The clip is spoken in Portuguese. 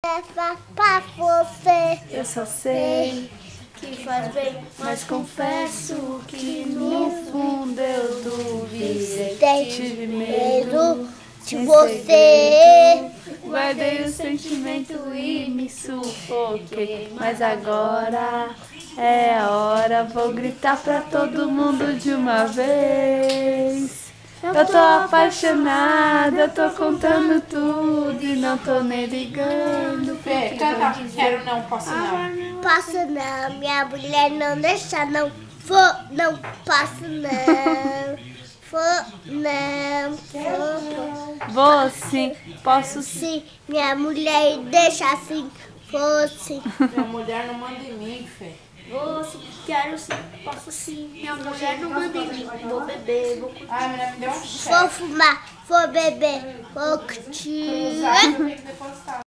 Leva pra você. Eu só sei, Que faz bem, mas confesso que no fundo eu duvidei. Tive medo de sem você. segredo. Guardei o sentimento e me sufoquei. Mas agora é a hora, vou gritar pra todo mundo de uma vez. Eu tô apaixonada, eu tô contando tudo e não tô nem ligando. Fê, canta Quero Não, Posso Não. Posso não, minha mulher não deixa, não vou, não posso não. Vou não, vou. Vou sim, posso sim. Sim, minha mulher deixa assim, vou sim. Minha mulher não manda em mim, Fê. Vou sim, quero sim, posso sim. Minha mulher não manda em mim, vou beber, vou curtir. Ai, a mulher me deu um Vou cheque. fumar, vou beber, vou curtir. Usar, eu tenho que depositar.